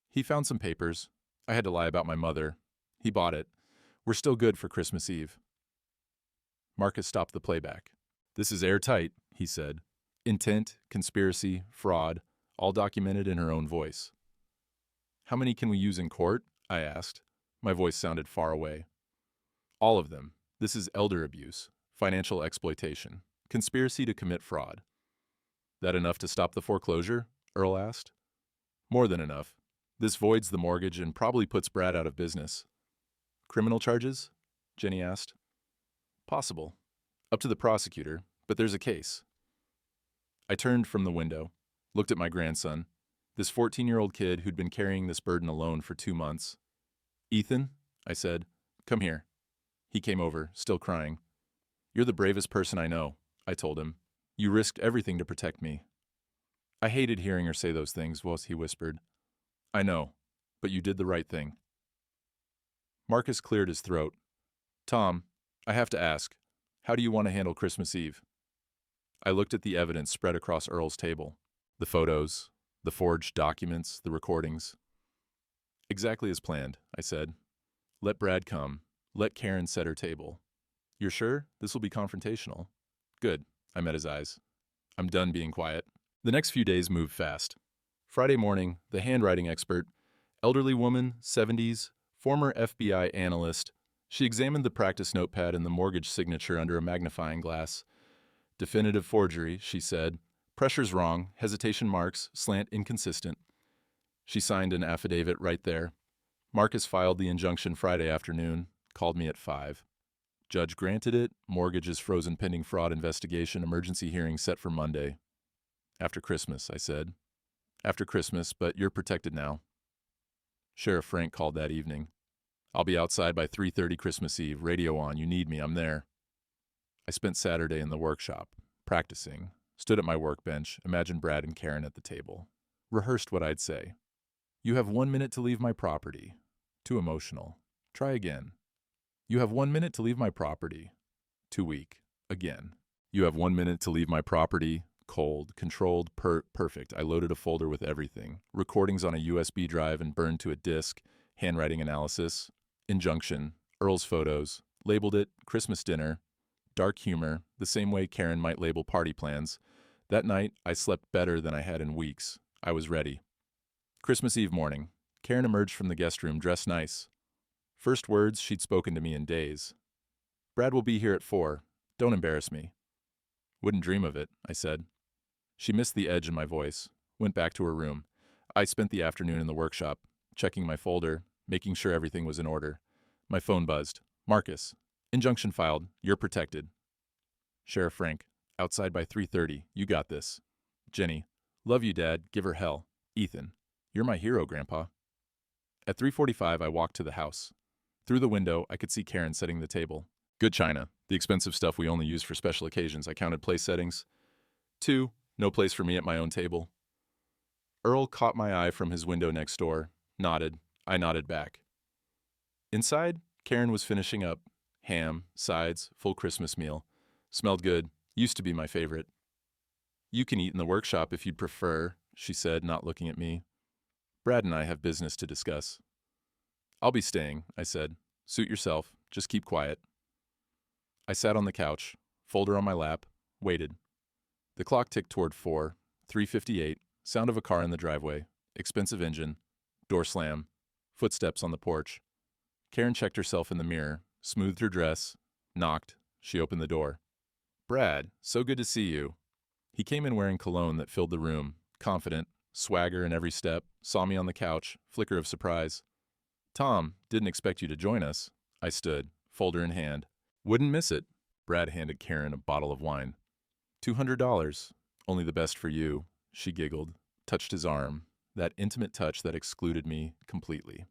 "He found some papers. I had to lie about my mother. He bought it. We're still good for Christmas Eve." Marcus stopped the playback. "This is airtight," he said. "Intent, conspiracy, fraud, all documented in her own voice." "How many can we use in court?" I asked. My voice sounded far away. "All of them. This is elder abuse, financial exploitation, conspiracy to commit fraud." "That enough to stop the foreclosure?" Earl asked. "More than enough. This voids the mortgage and probably puts Brad out of business." "Criminal charges?" Jenny asked. "Possible. Up to the prosecutor, but there's a case." I turned from the window, looked at my grandson, this 14-year-old kid who'd been carrying this burden alone for 2 months. "Ethan," I said, "come here." He came over, still crying. "You're the bravest person I know," I told him. "You risked everything to protect me." I hated hearing her say those things, whilst he whispered, "I know, but you did the right thing." Marcus cleared his throat. "Tom, I have to ask, how do you want to handle Christmas Eve?" I looked at the evidence spread across Earl's table. The photos, the forged documents, the recordings. "Exactly as planned," I said. "Let Brad come. Let Karen set her table." "You're sure? This will be confrontational." "Good." I met his eyes. "I'm done being quiet." The next few days moved fast. Friday morning, the handwriting expert, elderly woman, 70s, former FBI analyst. She examined the practice notepad and the mortgage signature under a magnifying glass. "Definitive forgery," she said. "Pressure's wrong, hesitation marks, slant inconsistent." She signed an affidavit right there. Marcus filed the injunction Friday afternoon, called me at 5. Judge granted it, mortgage is frozen pending fraud investigation, emergency hearing set for Monday. After Christmas, I said. After Christmas, but you're protected now. Sheriff Frank called that evening. I'll be outside by 3:30 Christmas Eve, radio on, you need me, I'm there. I spent Saturday in the workshop, practicing, stood at my workbench, imagined Brad and Karen at the table, rehearsed what I'd say. You have 1 minute to leave my property. Too emotional. Try again. You have 1 minute to leave my property. Too weak. Again. You have 1 minute to leave my property. Cold, controlled, perfect. I loaded a folder with everything. Recordings on a USB drive and burned to a disk. Handwriting analysis. Injunction. Earl's photos. Labeled it Christmas dinner. Dark humor, the same way Karen might label party plans. That night, I slept better than I had in weeks. I was ready. Christmas Eve morning. Karen emerged from the guest room dressed nice. First words she'd spoken to me in days. Brad will be here at 4. Don't embarrass me. Wouldn't dream of it, I said. She missed the edge in my voice, went back to her room. I spent the afternoon in the workshop, checking my folder, making sure everything was in order. My phone buzzed. Marcus. Injunction filed. You're protected. Sheriff Frank. Outside by 3:30. You got this. Jenny. Love you, Dad. Give her hell. Ethan. You're my hero, Grandpa. At 3:45, I walked to the house. Through the window, I could see Karen setting the table. Good china. The expensive stuff we only use for special occasions. I counted place settings. 2. No place for me at my own table. Earl caught my eye from his window next door. Nodded. I nodded back. Inside, Karen was finishing up. Ham, sides, full Christmas meal. Smelled good. Used to be my favorite. You can eat in the workshop if you'd prefer, she said, not looking at me. Brad and I have business to discuss. I'll be staying, I said. Suit yourself. Just keep quiet. I sat on the couch, folder on my lap, waited. The clock ticked toward 4, 3:58, sound of a car in the driveway, expensive engine, door slam, footsteps on the porch. Karen checked herself in the mirror, smoothed her dress, knocked. She opened the door. Brad, so good to see you. He came in wearing cologne that filled the room, confident, swagger in every step, saw me on the couch, flicker of surprise. Tom, didn't expect you to join us. I stood, folder in hand. Wouldn't miss it. Brad handed Karen a bottle of wine. $200. Only the best for you. She giggled, touched his arm, that intimate touch that excluded me completely.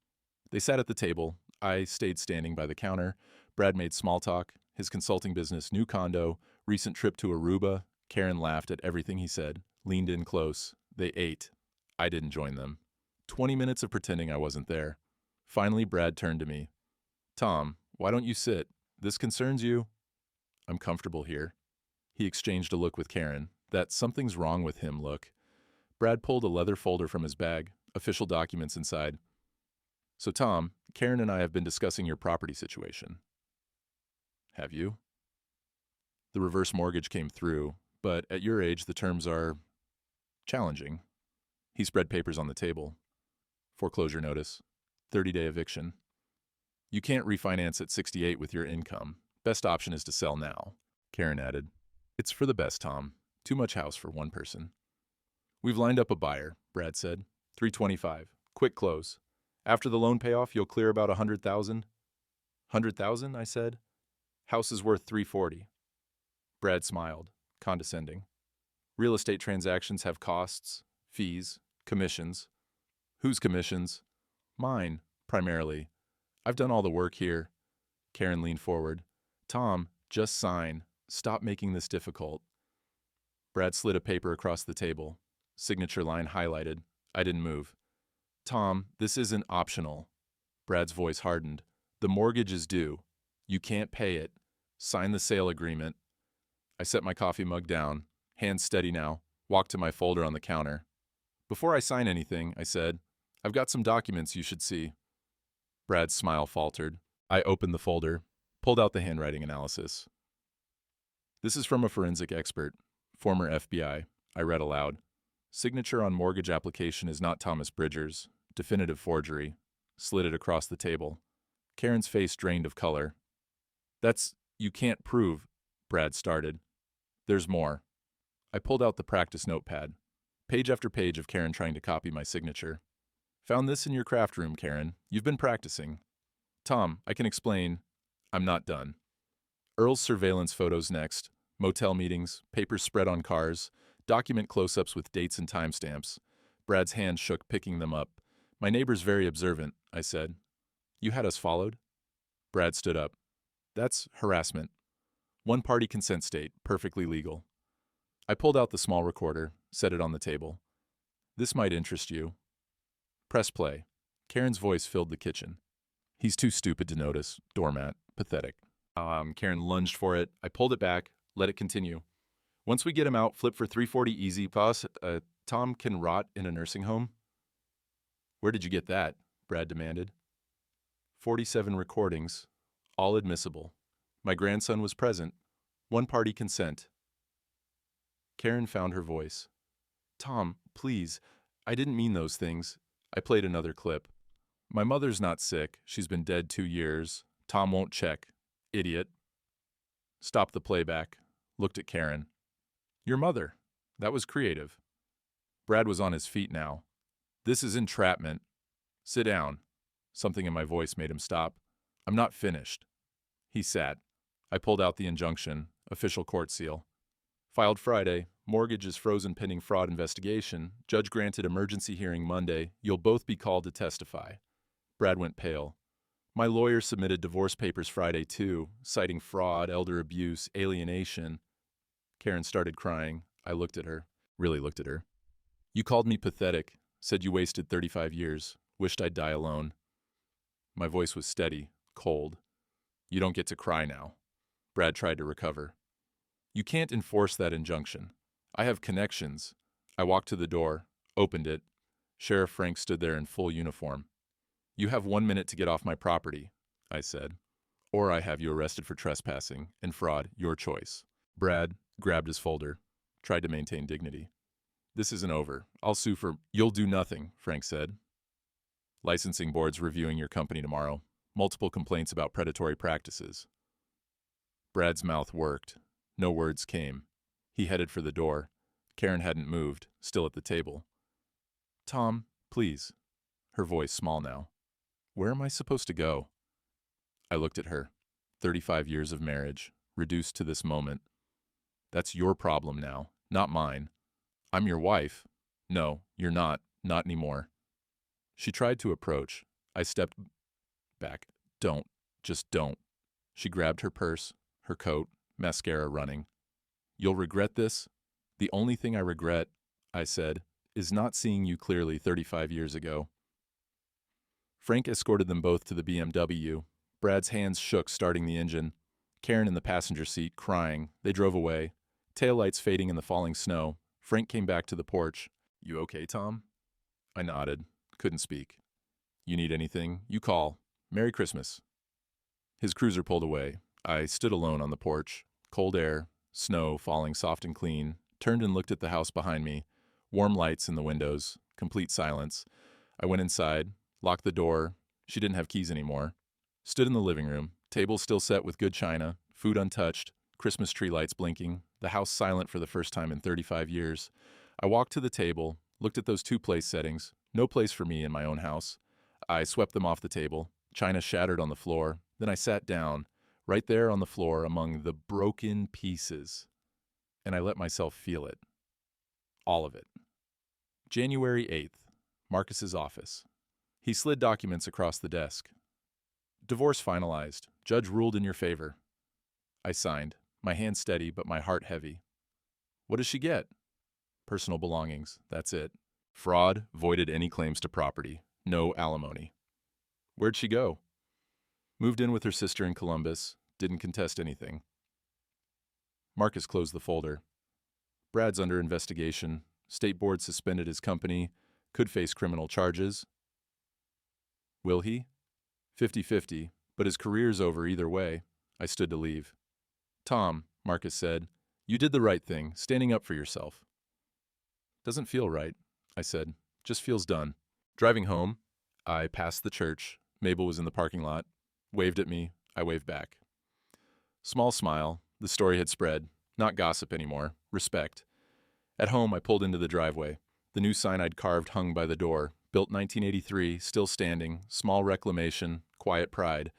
They sat at the table. I stayed standing by the counter. Brad made small talk, his consulting business, new condo, recent trip to Aruba. Karen laughed at everything he said, leaned in close. They ate. I didn't join them. 20 minutes of pretending I wasn't there. Finally, Brad turned to me. Tom, why don't you sit? This concerns you? I'm comfortable here. He exchanged a look with Karen, that something's wrong with him look. Brad pulled a leather folder from his bag, official documents inside. So Tom, Karen and I have been discussing your property situation. Have you? The reverse mortgage came through, but at your age the terms are challenging. He spread papers on the table. Foreclosure notice. 30-day eviction. You can't refinance at 68 with your income. Best option is to sell now, Karen added. It's for the best, Tom. Too much house for one person. We've lined up a buyer, Brad said. $325. Quick close. After the loan payoff, you'll clear about $100,000. $100,000, I said. House is worth $340. Brad smiled, condescending. Real estate transactions have costs, fees, commissions. Whose commissions? Mine, primarily. I've done all the work here. Karen leaned forward. Tom, just sign. Stop making this difficult. Brad slid a paper across the table. Signature line highlighted. I didn't move. Tom, this isn't optional. Brad's voice hardened. The mortgage is due. You can't pay it. Sign the sale agreement. I set my coffee mug down, hands steady now, walked to my folder on the counter. Before I sign anything, I said, I've got some documents you should see. Brad's smile faltered. I opened the folder, pulled out the handwriting analysis. This is from a forensic expert, former FBI. I read aloud. Signature on mortgage application is not Thomas Bridger's. Definitive forgery. Slid it across the table. Karen's face drained of color. You can't prove, Brad started. There's more. I pulled out the practice notepad. Page after page of Karen trying to copy my signature. Found this in your craft room, Karen. You've been practicing. Tom, I can explain. I'm not done. Earl's surveillance photos next. Motel meetings, papers spread on cars, document close-ups with dates and timestamps. Brad's hand shook, picking them up. My neighbor's very observant, I said. You had us followed? Brad stood up. That's harassment. One-party consent state, perfectly legal. I pulled out the small recorder, set it on the table. This might interest you. Press play. Karen's voice filled the kitchen. He's too stupid to notice. Doormat. Pathetic. Karen lunged for it. I pulled it back. Let it continue. Once we get him out, flip for 340 easy. Boss, Tom can rot in a nursing home? Where did you get that? Brad demanded. 47 recordings, all admissible. My grandson was present. One-party consent. Karen found her voice. Tom, please, I didn't mean those things. I played another clip. My mother's not sick. She's been dead 2 years. Tom won't check. Idiot. Stopped the playback. Looked at Karen. Your mother. That was creative. Brad was on his feet now. This is entrapment. Sit down. Something in my voice made him stop. I'm not finished. He sat. I pulled out the injunction, official court seal. Filed Friday. Mortgage is frozen pending fraud investigation. Judge granted emergency hearing Monday. You'll both be called to testify. Brad went pale. My lawyer submitted divorce papers Friday too, citing fraud, elder abuse, alienation. Karen started crying. I looked at her. Really looked at her. You called me pathetic. Said you wasted 35 years. Wished I'd die alone. My voice was steady, cold. You don't get to cry now. Brad tried to recover. You can't enforce that injunction. I have connections. I walked to the door, opened it. Sheriff Frank stood there in full uniform. You have 1 minute to get off my property, I said. Or I have you arrested for trespassing and fraud, your choice. Brad grabbed his folder, tried to maintain dignity. This isn't over. I'll sue for... You'll do nothing, Frank said. Licensing board's reviewing your company tomorrow. Multiple complaints about predatory practices. Brad's mouth worked. No words came. He headed for the door. Karen hadn't moved, still at the table. Tom, please. Her voice small now. Where am I supposed to go? I looked at her. 35 years of marriage, reduced to this moment. That's your problem now, not mine. I'm your wife. No, you're not. Not anymore. She tried to approach. I stepped back. Don't. Just don't. She grabbed her purse, her coat, mascara running. You'll regret this? The only thing I regret, I said, is not seeing you clearly 35 years ago. Frank escorted them both to the BMW. Brad's hands shook, starting the engine. Karen in the passenger seat, crying. They drove away. Taillights fading in the falling snow. Frank came back to the porch. You okay, Tom? I nodded. Couldn't speak. You need anything? You call. Merry Christmas. His cruiser pulled away. I stood alone on the porch. Cold air, snow falling soft and clean. Turned and looked at the house behind me. Warm lights in the windows. Complete silence. I went inside, locked the door. She didn't have keys anymore. Stood in the living room. Table still set with good china. Food untouched. Christmas tree lights blinking. The house silent for the first time in 35 years. I walked to the table, looked at those 2 place settings. No place for me in my own house. I swept them off the table. China shattered on the floor. Then I sat down, right there on the floor among the broken pieces. And I let myself feel it. All of it. January 8th. Marcus's office. He slid documents across the desk. Divorce finalized. Judge ruled in your favor. I signed. My hand steady, but my heart heavy. What does she get? Personal belongings. That's it. Fraud voided any claims to property. No alimony. Where'd she go? Moved in with her sister in Columbus. Didn't contest anything. Marcus closed the folder. Brad's under investigation. State board suspended his company. Could face criminal charges. Will he? 50-50, but his career's over either way. I stood to leave. Tom, Marcus said, you did the right thing, standing up for yourself. Doesn't feel right, I said. Just feels done. Driving home, I passed the church. Mabel was in the parking lot. Waved at me. I waved back. Small smile. The story had spread. Not gossip anymore. Respect. At home, I pulled into the driveway. The new sign I'd carved hung by the door. Built 1983, still standing, small reclamation, quiet pride.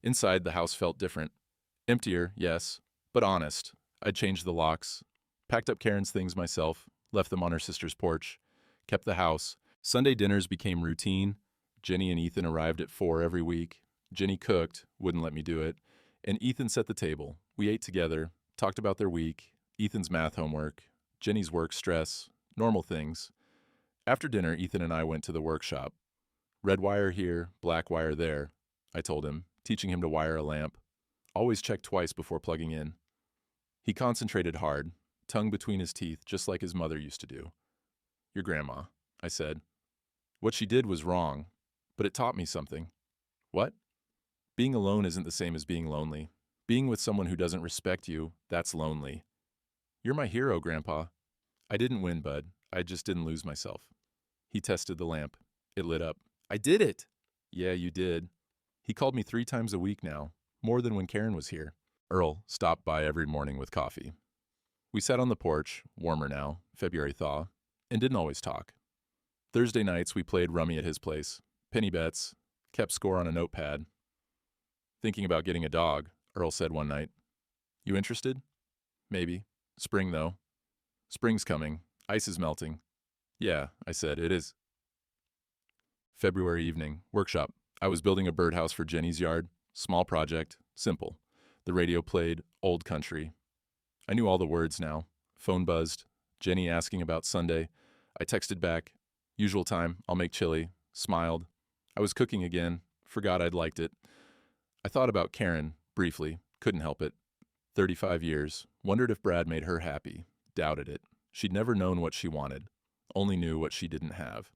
Inside, the house felt different. Emptier, yes, but honest. I'd changed the locks, packed up Karen's things myself, left them on her sister's porch, kept the house. Sunday dinners became routine. Jenny and Ethan arrived at 4 every week. Jenny cooked, wouldn't let me do it, and Ethan set the table. We ate together, talked about their week, Ethan's math homework, Jenny's work stress, normal things. After dinner, Ethan and I went to the workshop. Red wire here, black wire there, I told him, teaching him to wire a lamp. Always check twice before plugging in. He concentrated hard, tongue between his teeth, just like his mother used to do. Your grandma, I said. What she did was wrong, but it taught me something. What? Being alone isn't the same as being lonely. Being with someone who doesn't respect you, that's lonely. You're my hero, Grandpa. I didn't win, bud. I just didn't lose myself. He tested the lamp. It lit up. I did it! Yeah, you did. He called me 3 times a week now, more than when Karen was here. Earl stopped by every morning with coffee. We sat on the porch, warmer now, February thaw, and didn't always talk. Thursday nights we played rummy at his place, penny bets, kept score on a notepad. Thinking about getting a dog, Earl said one night. You interested? Maybe. Spring, though. Spring's coming. Ice is melting. Yeah, I said, it is. February evening, workshop. I was building a birdhouse for Jenny's yard. Small project, simple. The radio played Old Country. I knew all the words now. Phone buzzed. Jenny asking about Sunday. I texted back. Usual time, I'll make chili. Smiled. I was cooking again. Forgot I'd liked it. I thought about Karen, briefly. Couldn't help it. 35 years. Wondered if Brad made her happy. Doubted it. She'd never known what she wanted. Only knew what she didn't have.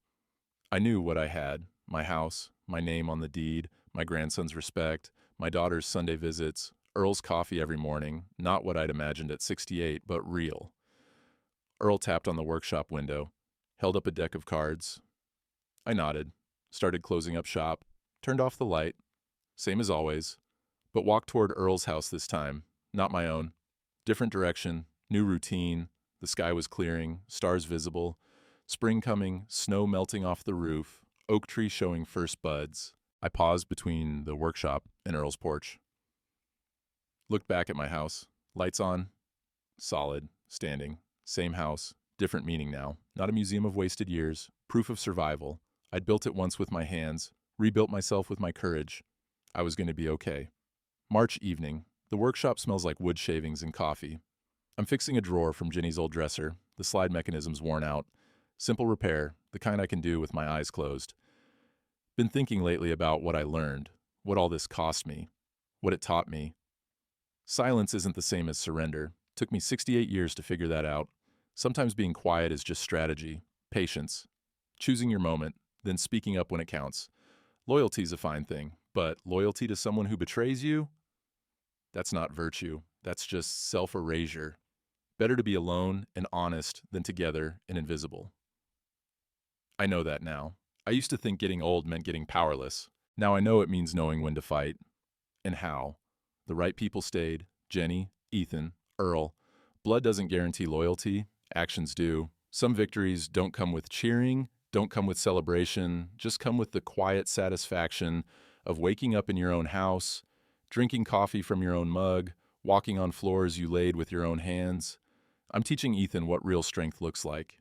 I knew what I had. My house, my name on the deed, my grandson's respect, my daughter's Sunday visits, Earl's coffee every morning, not what I'd imagined at 68, but real. Earl tapped on the workshop window, held up a deck of cards. I nodded, started closing up shop, turned off the light, same as always, but walked toward Earl's house this time, not my own. Different direction, new routine, the sky was clearing, stars visible, spring coming, snow melting off the roof, oak tree showing first buds. I paused between the workshop and Earl's porch. Looked back at my house. Lights on. Solid. Standing. Same house. Different meaning now. Not a museum of wasted years. Proof of survival. I'd built it once with my hands. Rebuilt myself with my courage. I was going to be okay. March evening. The workshop smells like wood shavings and coffee. I'm fixing a drawer from Jenny's old dresser. The slide mechanism's worn out. Simple repair. The kind I can do with my eyes closed. Been thinking lately about what I learned. What all this cost me. What it taught me. Silence isn't the same as surrender. Took me 68 years to figure that out. Sometimes being quiet is just strategy, patience, choosing your moment, then speaking up when it counts. Loyalty's a fine thing, but loyalty to someone who betrays you? That's not virtue. That's just self-erasure. Better to be alone and honest than together and invisible. I know that now. I used to think getting old meant getting powerless. Now I know it means knowing when to fight. And how. The right people stayed. Jenny, Ethan, Earl. Blood doesn't guarantee loyalty. Actions do. Some victories don't come with cheering, don't come with celebration, just come with the quiet satisfaction of waking up in your own house, drinking coffee from your own mug, walking on floors you laid with your own hands. I'm teaching Ethan what real strength looks like.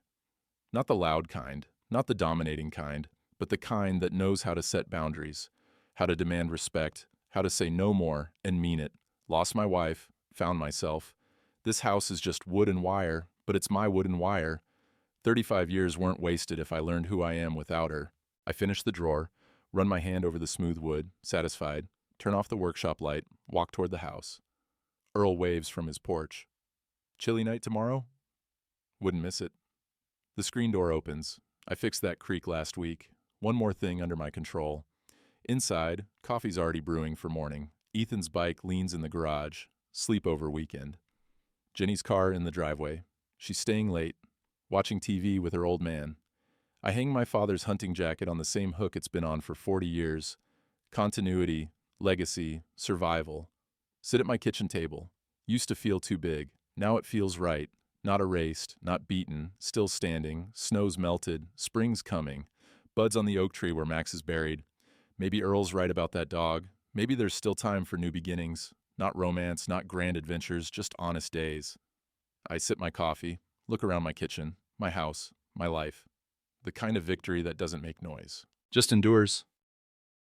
Not the loud kind, not the dominating kind, but the kind that knows how to set boundaries, how to demand respect, how to say no more and mean it. Lost my wife, found myself. This house is just wood and wire, but it's my wood and wire. 35 years weren't wasted if I learned who I am without her. I finish the drawer, run my hand over the smooth wood, satisfied, turn off the workshop light, walk toward the house. Earl waves from his porch. Chilly night tomorrow? Wouldn't miss it. The screen door opens. I fixed that creak last week. One more thing under my control. Inside, coffee's already brewing for morning. Ethan's bike leans in the garage. Sleepover weekend. Jenny's car in the driveway. She's staying late, watching TV with her old man. I hang my father's hunting jacket on the same hook it's been on for 40 years. Continuity, legacy, survival. Sit at my kitchen table. Used to feel too big. Now it feels right. Not erased, not beaten, still standing. Snow's melted. Spring's coming. buds on the oak tree where Max is buried. Maybe Earl's right about that dog. Maybe there's still time for new beginnings. Not romance, not grand adventures, just honest days. I sip my coffee, look around my kitchen, my house, my life. The kind of victory that doesn't make noise. Just endures.